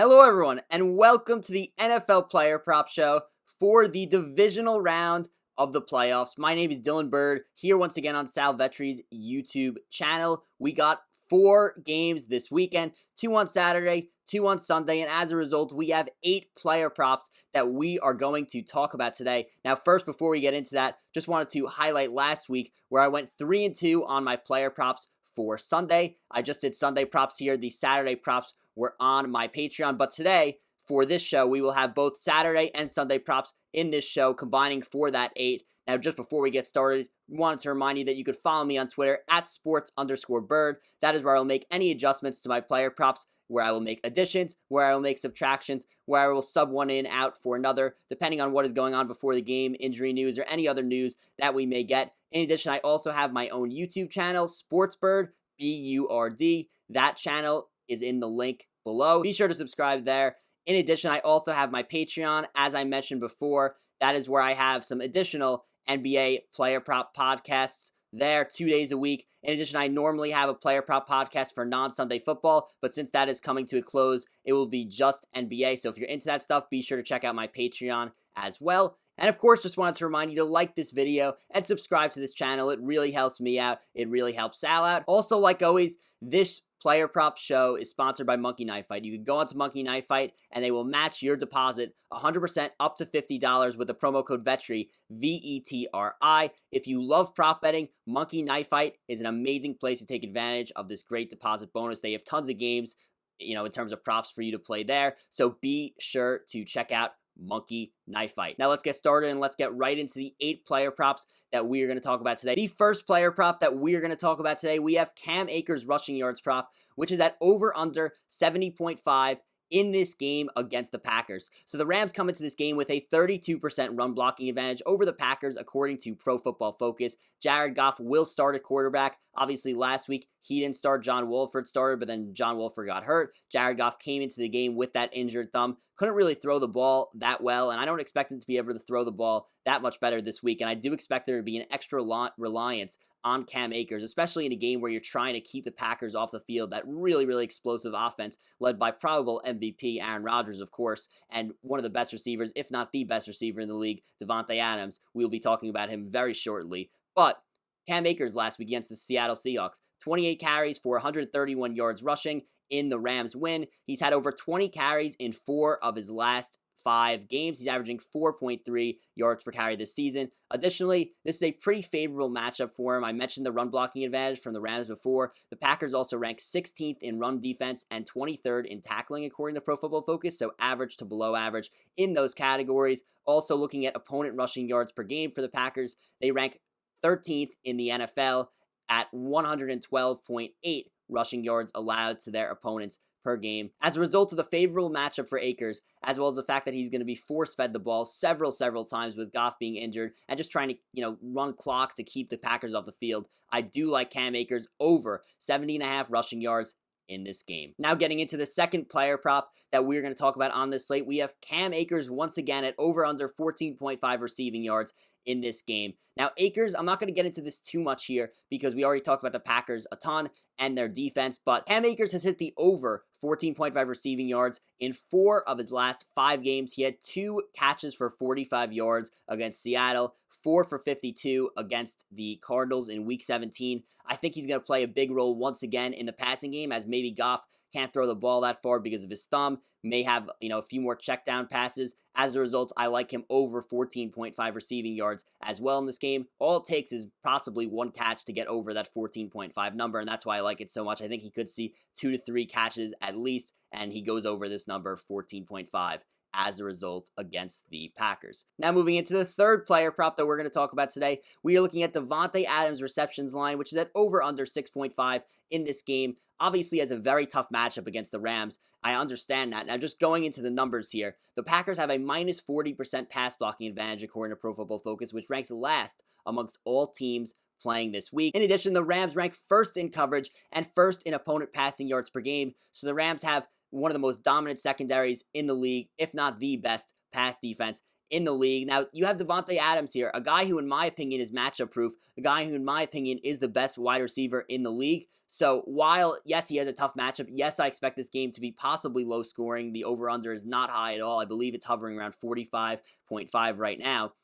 Hello, everyone, and welcome to the NFL Player Prop Show for the divisional round of the playoffs. My name is Dylan Bird, here once again on Sal Vetri's YouTube channel. We got 4 games this weekend, 2 on Saturday, 2 on Sunday, and as a result, we have 8 player props that we are going to talk about today. Now, first, before we get into that, just wanted to highlight last week where I went 3-2 on my player props for Sunday. I just did Sunday props here. The Saturday props were on my Patreon, but today, for this show, we will have both Saturday and Sunday props in this show, combining for that 8. Now, just before we get started, wanted to remind you that you could follow me on Twitter at sports_bird. That is where I will make any adjustments to my player props, where I will make additions, where I will make subtractions, where I will sub one in out for another, depending on what is going on before the game, injury news, or any other news that we may get. In addition, I also have my own YouTube channel, SportsBird, B-U-R-D. That channel is in the link below. Be sure to subscribe there. In addition, I also have my Patreon, as I mentioned before. That is where I have some additional NBA player prop podcasts there 2 days a week. In addition, I normally have a player prop podcast for non-Sunday football, but since that is coming to a close, it will be just NBA. So if you're into that stuff, be sure to check out my Patreon as well. And of course, just wanted to remind you to like this video and subscribe to this channel. It really helps me out. It really helps Sal out. Also, like always, this player prop show is sponsored by Monkey Knife Fight. You can go onto Monkey Knife Fight and they will match your deposit 100% up to $50 with the promo code VETRI, V-E-T-R-I. If you love prop betting, Monkey Knife Fight is an amazing place to take advantage of this great deposit bonus. They have tons of games, in terms of props for you to play there. So be sure to check out Monkey Knife Fight. Now let's get started and let's get right into the 8 player props that we are going to talk about today. The first player prop that we are going to talk about today, we have Cam Akers rushing yards prop, which is at over under 70.5 in this game against the Packers. So the Rams come into this game with a 32% run blocking advantage over the Packers, according to Pro Football Focus. Jared Goff will start at quarterback. Obviously, last week, he didn't start. John Wolford started, but then John Wolford got hurt. Jared Goff came into the game with that injured thumb. Couldn't really throw the ball that well, and I don't expect him to be able to throw the ball that much better this week. And I do expect there to be an extra reliance on Cam Akers, especially in a game where you're trying to keep the Packers off the field. That really, really explosive offense led by probable MVP Aaron Rodgers, of course, and one of the best receivers, if not the best receiver in the league, Devante Adams. We'll be talking about him very shortly. But Cam Akers last week against the Seattle Seahawks, 28 carries for 131 yards rushing in the Rams win. He's had over 20 carries in 4 of his last 5 games. He's averaging 4.3 yards per carry this season. Additionally, this is a pretty favorable matchup for him. I mentioned the run blocking advantage from the Rams before. The Packers also rank 16th in run defense and 23rd in tackling, according to Pro Football Focus, so average to below average in those categories. Also looking at opponent rushing yards per game for the Packers, they rank 13th in the NFL at 112.8 rushing yards allowed to their opponents per game. As a result of the favorable matchup for Akers, as well as the fact that he's going to be force-fed the ball several times with Goff being injured and just trying to, run clock to keep the Packers off the field, I do like Cam Akers over 70.5 rushing yards in this game. Now getting into the second player prop that we're going to talk about on this slate, we have Cam Akers once again at over under 14.5 receiving yards in this game. Now Akers, I'm not going to get into this too much here because we already talked about the Packers a ton and their defense, but Cam Akers has hit the over 14.5 receiving yards in 4 of his last 5 games. He had 2 catches for 45 yards against Seattle, 4 for 52 against the Cardinals in Week 17. I think he's going to play a big role once again in the passing game, as maybe Goff can't throw the ball that far because of his thumb, may have, a few more check down passes. As a result, I like him over 14.5 receiving yards as well in this game. All it takes is possibly 1 catch to get over that 14.5 number, and that's why I like it so much. I think he could see 2 to 3 catches at least, and he goes over this number, 14.5. as a result against the Packers. Now moving into the third player prop that we're going to talk about today, we are looking at Devonte Adams' receptions line, which is at over under 6.5 in this game. Obviously has a very tough matchup against the Rams. I understand that. Now just going into the numbers here, the Packers have a minus 40% pass blocking advantage according to Pro Football Focus, which ranks last amongst all teams playing this week. In addition, the Rams rank first in coverage and first in opponent passing yards per game. So the Rams have one of the most dominant secondaries in the league, if not the best pass defense in the league. Now, you have Devonte Adams here, a guy who, in my opinion, is matchup proof, a guy who, in my opinion, is the best wide receiver in the league. So while, yes, he has a tough matchup, yes, I expect this game to be possibly low scoring. The over-under is not high at all. I believe it's hovering around 45.5 right now.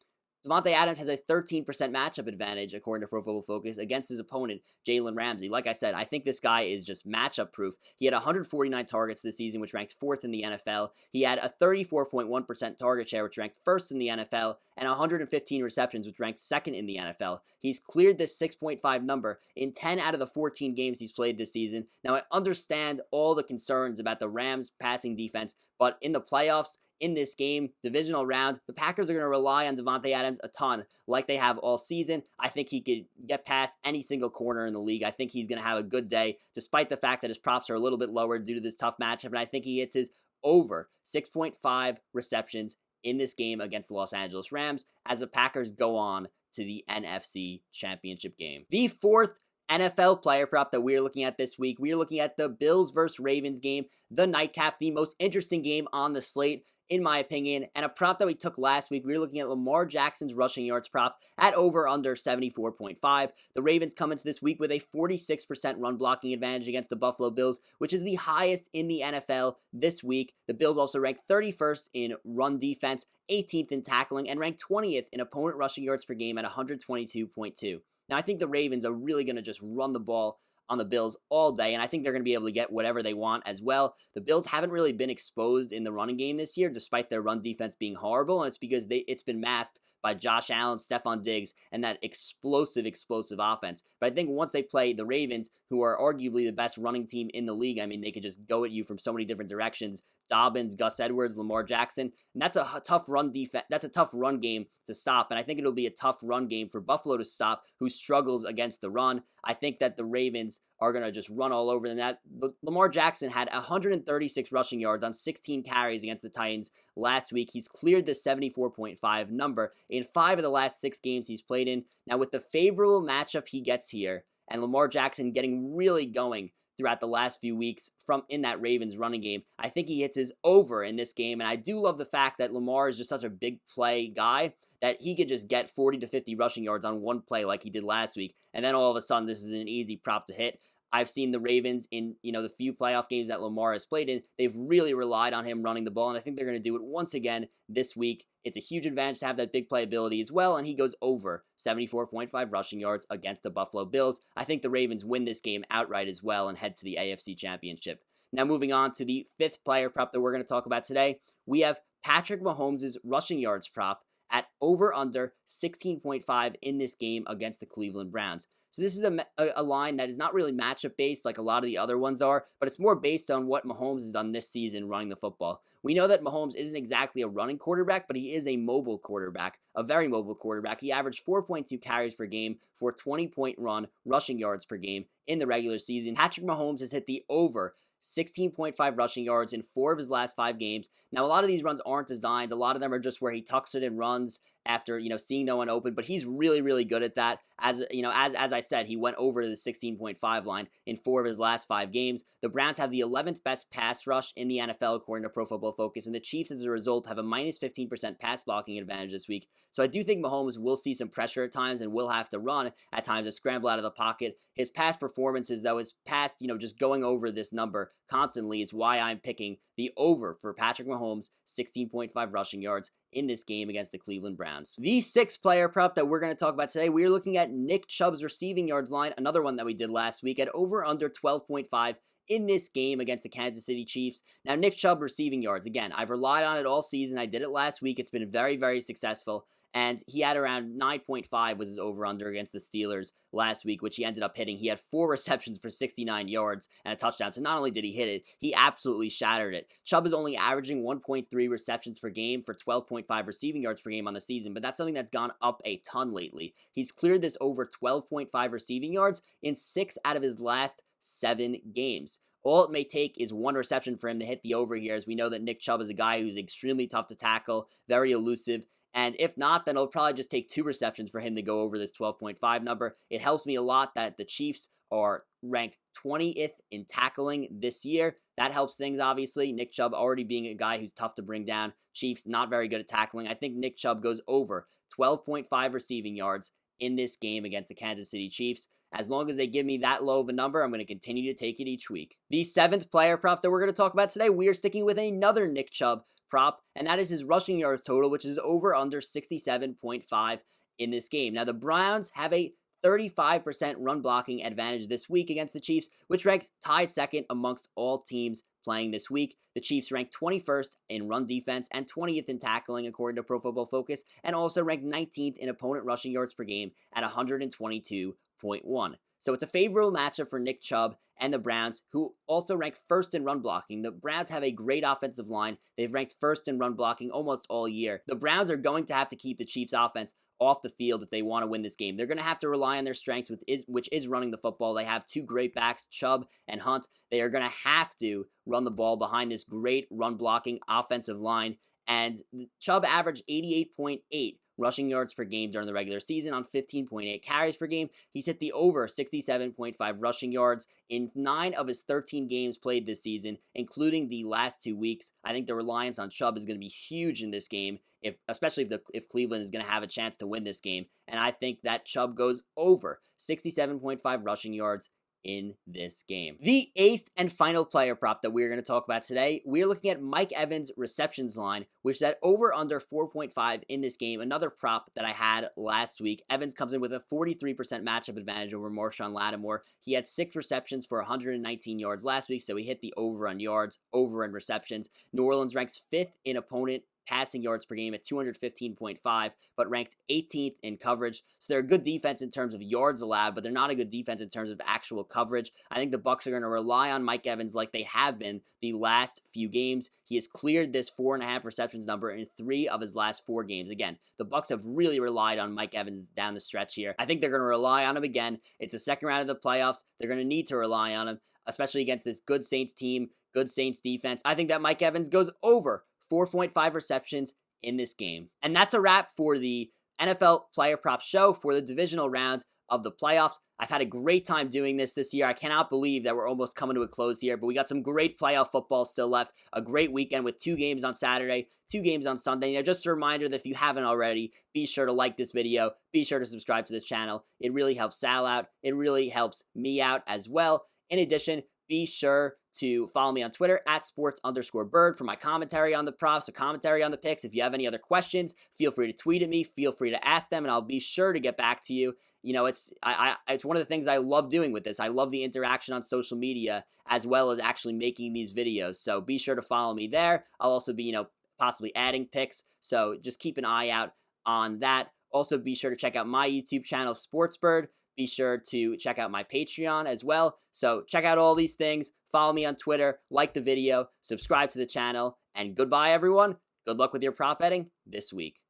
Devonte Adams has a 13% matchup advantage, according to Pro Football Focus, against his opponent, Jalen Ramsey. Like I said, I think this guy is just matchup proof. He had 149 targets this season, which ranked 4th in the NFL. He had a 34.1% target share, which ranked 1st in the NFL, and 115 receptions, which ranked 2nd in the NFL. He's cleared this 6.5 number in 10 out of the 14 games he's played this season. Now, I understand all the concerns about the Rams' passing defense, but in the playoffs, in this game, divisional round, the Packers are going to rely on Devonte Adams a ton, like they have all season. I think he could get past any single corner in the league. I think he's going to have a good day, despite the fact that his props are a little bit lower due to this tough matchup, and I think he hits his over 6.5 receptions in this game against the Los Angeles Rams as the Packers go on to the NFC Championship game. The fourth NFL player prop that we're looking at this week, we're looking at the Bills versus Ravens game, the nightcap, the most interesting game on the slate, in my opinion, and a prop that we took last week. We were looking at Lamar Jackson's rushing yards prop at over under 74.5. The Ravens come into this week with a 46% run blocking advantage against the Buffalo Bills, which is the highest in the NFL this week. The Bills also ranked 31st in run defense, 18th in tackling, and ranked 20th in opponent rushing yards per game at 122.2. Now, I think the Ravens are really going to just run the ball on the Bills all day, and I think they're going to be able to get whatever they want as well. The Bills haven't really been exposed in the running game this year, despite their run defense being horrible, and it's because it's been masked by Josh Allen, Stephon Diggs, and that explosive offense. But I think once they play the Ravens, who are arguably the best running team in the league, I mean, they could just go at you from so many different directions. Dobbins, Gus Edwards, Lamar Jackson, and that's a tough run defense. That's a tough run game to stop, and I think it'll be a tough run game for Buffalo to stop, who struggles against the run. I think that the Ravens are going to just run all over them. Lamar Jackson had 136 rushing yards on 16 carries against the Titans last week. He's cleared the 74.5 number in 5 of the last 6 games he's played in. Now, with the favorable matchup he gets here, and Lamar Jackson getting really going throughout the last few weeks from in that Ravens running game, I think he hits his over in this game. And I do love the fact that Lamar is just such a big play guy that he could just get 40 to 50 rushing yards on one play like he did last week. And then all of a sudden, this is an easy prop to hit. I've seen the Ravens in, the few playoff games that Lamar has played in, they've really relied on him running the ball, and I think they're going to do it once again this week. It's a huge advantage to have that big playability as well, and he goes over 74.5 rushing yards against the Buffalo Bills. I think the Ravens win this game outright as well and head to the AFC Championship. Now moving on to the fifth player prop that we're going to talk about today, we have Patrick Mahomes' rushing yards prop at over under 16.5 in this game against the Cleveland Browns. So this is a line that is not really matchup based like a lot of the other ones are, but it's more based on what Mahomes has done this season running the football. We know that Mahomes isn't exactly a running quarterback, but he is a mobile quarterback, a very mobile quarterback. He averaged 4.2 carries per game for 20-point run rushing yards per game in the regular season. Patrick Mahomes has hit the over 16.5 rushing yards in 4 of his last 5 games. Now, a lot of these runs aren't designed. A lot of them are just where he tucks it and runs after, seeing no one open, but he's really, really good at that. As I said, he went over the 16.5 line in 4 of his last 5 games. The Browns have the 11th best pass rush in the NFL, according to Pro Football Focus, and the Chiefs, as a result, have a minus 15% pass blocking advantage this week. So I do think Mahomes will see some pressure at times and will have to run at times and scramble out of the pocket. His past performances, though, his past, just going over this number constantly is why I'm picking the over for Patrick Mahomes, 16.5 rushing yards in this game against the Cleveland Browns. The sixth player prop that we're going to talk about today, we are looking at Nick Chubb's receiving yards line, another one that we did last week, at over under 12.5 in this game against the Kansas City Chiefs. Now, Nick Chubb receiving yards, again, I've relied on it all season. I did it last week. It's been very, very successful. And he had around 9.5 was his over-under against the Steelers last week, which he ended up hitting. He had 4 receptions for 69 yards and a touchdown. So not only did he hit it, he absolutely shattered it. Chubb is only averaging 1.3 receptions per game for 12.5 receiving yards per game on the season, but that's something that's gone up a ton lately. He's cleared this over 12.5 receiving yards in 6 out of his last 7 games. All it may take is 1 reception for him to hit the over here, as we know that Nick Chubb is a guy who's extremely tough to tackle, very elusive. And if not, then it'll probably just take 2 receptions for him to go over this 12.5 number. It helps me a lot that the Chiefs are ranked 20th in tackling this year. That helps things, obviously. Nick Chubb already being a guy who's tough to bring down. Chiefs not very good at tackling. I think Nick Chubb goes over 12.5 receiving yards in this game against the Kansas City Chiefs. As long as they give me that low of a number, I'm going to continue to take it each week. The seventh player prop that we're going to talk about today, we are sticking with another Nick Chubb prop, and that is his rushing yards total, which is over under 67.5 in this game. Now, the Browns have a 35% run blocking advantage this week against the Chiefs, which ranks tied second amongst all teams playing this week. The Chiefs ranked 21st in run defense and 20th in tackling according to Pro Football Focus, and also ranked 19th in opponent rushing yards per game at 122.1. So it's a favorable matchup for Nick Chubb and the Browns, who also rank first in run blocking. The Browns have a great offensive line. They've ranked first in run blocking almost all year. The Browns are going to have to keep the Chiefs offense off the field if they want to win this game. They're going to have to rely on their strengths, which is running the football. They have two great backs, Chubb and Hunt. They are going to have to run the ball behind this great run blocking offensive line. And Chubb averaged 88.8 rushing yards per game during the regular season on 15.8 carries per game. He's hit the over 67.5 rushing yards in 9 of his 13 games played this season, including the last 2 weeks. I think the reliance on Chubb is going to be huge in this game, especially if Cleveland is going to have a chance to win this game. And I think that Chubb goes over 67.5 rushing yards in this game. The eighth and final player prop that we're going to talk about today, we're looking at Mike Evans' receptions line, which is at over under 4.5 in this game. Another prop that I had last week. Evans comes in with a 43% matchup advantage over Marshawn Lattimore. He had 6 receptions for 119 yards last week, so he hit the over on yards, over in receptions. New Orleans ranks 5th in opponent passing yards per game at 215.5, but ranked 18th in coverage. So they're a good defense in terms of yards allowed, but they're not a good defense in terms of actual coverage. I think the Bucs are going to rely on Mike Evans like they have been the last few games. He has cleared this 4.5 receptions number in 3 of his last 4 games. Again, the Bucs have really relied on Mike Evans down the stretch here. I think they're going to rely on him again. It's the second round of the playoffs. They're going to need to rely on him, especially against this good Saints team, good Saints defense. I think that Mike Evans goes over 4.5 receptions in this game. And that's a wrap for the NFL Player Prop Show for the divisional round of the playoffs. I've had a great time doing this year. I cannot believe that we're almost coming to a close here, but we got some great playoff football still left. A great weekend with 2 games on Saturday, 2 games on Sunday. Now, just a reminder that if you haven't already, be sure to like this video. Be sure to subscribe to this channel. It really helps Sal out. It really helps me out as well. In addition, be sure to follow me on Twitter at sports_bird for my commentary on the props or commentary on the picks. If you have any other questions, feel free to tweet at me. Feel free to ask them, and I'll be sure to get back to you. You know, it's one of the things I love doing with this. I love the interaction on social media as well as actually making these videos. So be sure to follow me there. I'll also be, possibly adding picks. So just keep an eye out on that. Also, be sure to check out my YouTube channel, SportsBird. Be sure to check out my Patreon as well. So check out all these things. Follow me on Twitter, like the video, subscribe to the channel, and goodbye, everyone. Good luck with your prop betting this week.